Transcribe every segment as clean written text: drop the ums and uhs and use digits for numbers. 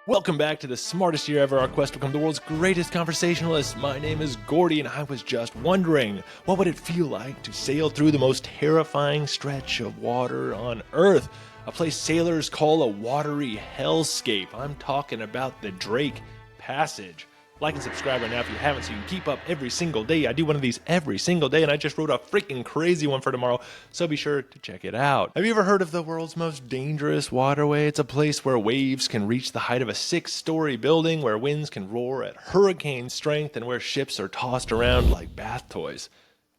Welcome back to the smartest year ever, our quest to become the world's greatest conversationalist. My name is Gordy, and I was just wondering, what would it feel like to sail through the most terrifying stretch of water on Earth? A place sailors call a watery hellscape. I'm talking about the Drake Passage. Like and subscribe right now if you haven't so you can keep up every single day. I do one of these every single day, and I just wrote a freaking crazy one for tomorrow, so be sure to check it out. Have you ever heard of the world's most dangerous waterway? It's a place where waves can reach the height of a 6-story building, where winds can roar at hurricane strength, and where ships are tossed around like bath toys.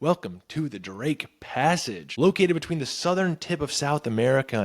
Welcome to the Drake Passage. Located between the southern tip of South America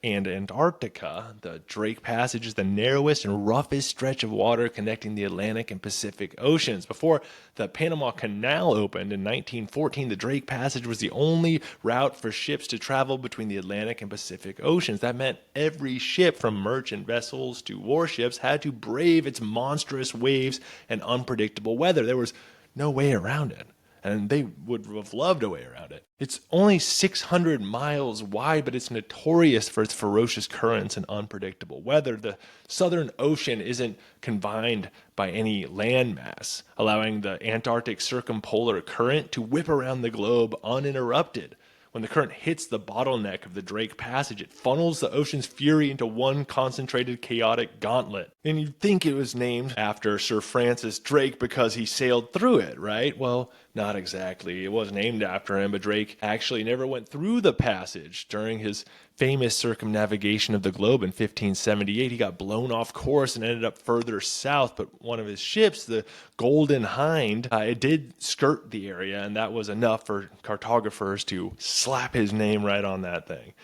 and Antarctica, the Drake Passage is the narrowest and roughest stretch of water connecting the Atlantic and Pacific Oceans. Before the Panama Canal opened in 1914, the Drake Passage was the only route for ships to travel between the Atlantic and Pacific Oceans. That meant every ship, from merchant vessels to warships, had to brave its monstrous waves and unpredictable weather. There was no way around it. And they would have loved a way around it. It's only 600 miles wide, but it's notorious for its ferocious currents and unpredictable weather. The Southern Ocean isn't confined by any landmass, allowing the Antarctic Circumpolar Current to whip around the globe uninterrupted. When the current hits the bottleneck of the Drake Passage, it funnels the ocean's fury into one concentrated, chaotic gauntlet. And you'd think it was named after Sir Francis Drake because he sailed through it, right? Well, not exactly. It was named after him, but Drake actually never went through the passage. During his famous circumnavigation of the globe in 1578, he got blown off course and ended up further south, but one of his ships, the Golden Hind, it did skirt the area, and that was enough for cartographers to slap his name right on that thing.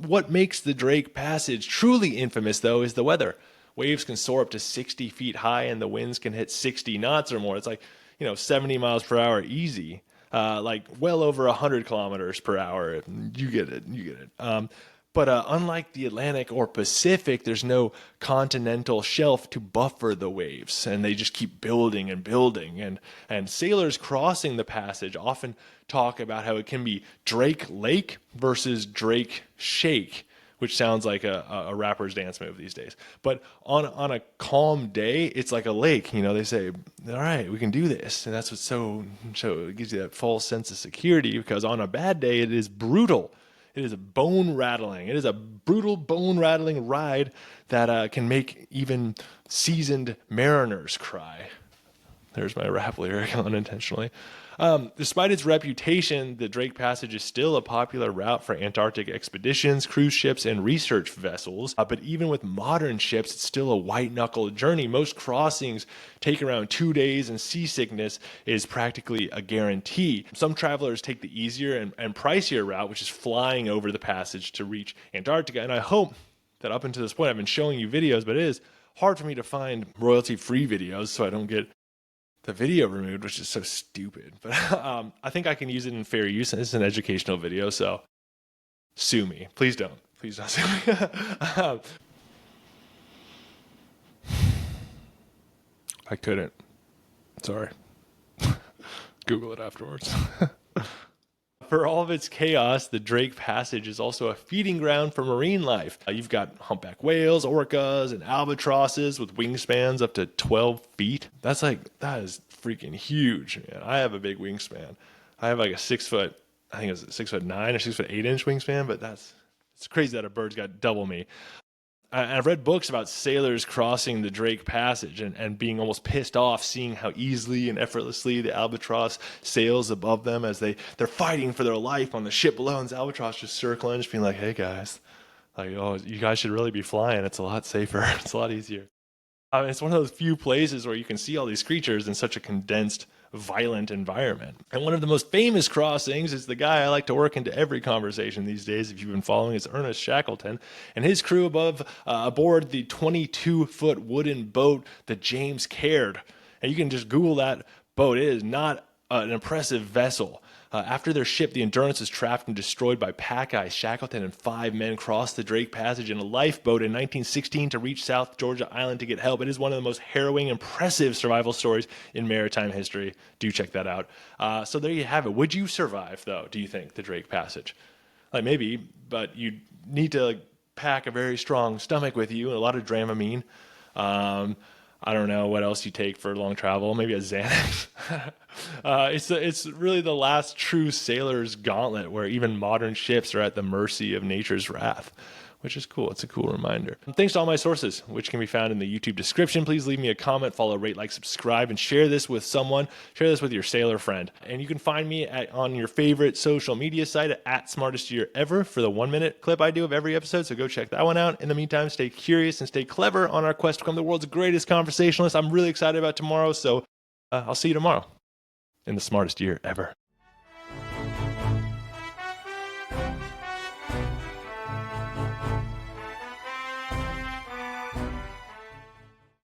What makes the Drake Passage truly infamous, though, is the weather. Waves can soar up to 60 feet high, and the winds can hit 60 knots or more. It's like, 70 miles per hour easy. Like well over 100 kilometers per hour. You get it. But unlike the Atlantic or Pacific, there's no continental shelf to buffer the waves, and they just keep building and building. And sailors crossing the passage often talk about how it can be Drake Lake versus Drake Shake, which sounds like a rapper's dance move these days. But on a calm day, it's like a lake. They say, all right, we can do this. And that's what's so it gives you that false sense of security, because on a bad day, it is brutal. It is bone rattling. It is a brutal bone rattling ride that can make even seasoned mariners cry. There's my rap lyric unintentionally. Despite its reputation, the Drake Passage is still a popular route for Antarctic expeditions, cruise ships, and research vessels. But even with modern ships, it's still a white-knuckle journey. Most crossings take around 2 days, and seasickness is practically a guarantee. Some travelers take the easier and pricier route, which is flying over the passage to reach Antarctica. And I hope that up until this point, I've been showing you videos, but it is hard for me to find royalty-free videos, so I don't get the video removed, which is so stupid. But I think I can use it in fair use. It's an educational video, so sue me. Please don't sue me. I couldn't. Sorry. Google it afterwards. For all of its chaos, the Drake Passage is also a feeding ground for marine life. You've got humpback whales, orcas, and albatrosses with wingspans up to 12 feet. That is freaking huge, man. I have a big wingspan. I have like a 6 foot, I think it's 6'9" or 6'8" wingspan, but it's crazy that a bird's got double me. I've read books about sailors crossing the Drake Passage and being almost pissed off seeing how easily and effortlessly the albatross sails above them as they're fighting for their life on the ship below, and the albatross just circling, just being like, hey guys, you guys should really be flying. It's a lot safer. It's a lot easier. It's one of those few places where you can see all these creatures in such a condensed, violent environment. And one of the most famous crossings is the guy I like to work into every conversation these days, if you've been following, is Ernest Shackleton and his crew aboard the 22-foot wooden boat, the James Caird. And you can just Google that boat. It is not an impressive vessel. After their ship, the Endurance, was trapped and destroyed by pack ice, Shackleton and 5 men crossed the Drake Passage in a lifeboat in 1916 to reach South Georgia Island to get help. It is one of the most harrowing, impressive survival stories in maritime history. Do check that out. So there you have it. Would you survive, though, do you think, the Drake Passage? Maybe, but you need to pack a very strong stomach with you and a lot of Dramamine. I don't know what else you take for long travel. Maybe a Xanax. It's really the last true sailor's gauntlet where even modern ships are at the mercy of nature's wrath, which is cool. It's a cool reminder. And thanks to all my sources, which can be found in the YouTube description. Please leave me a comment, follow, rate, like, subscribe, and share this with someone. Share this with your sailor friend. And you can find me on your favorite social media site at Smartest Year Ever for the 1-minute clip I do of every episode. So go check that one out. In the meantime, stay curious and stay clever on our quest to become the world's greatest conversationalist. I'm really excited about tomorrow. So I'll see you tomorrow in the Smartest Year Ever.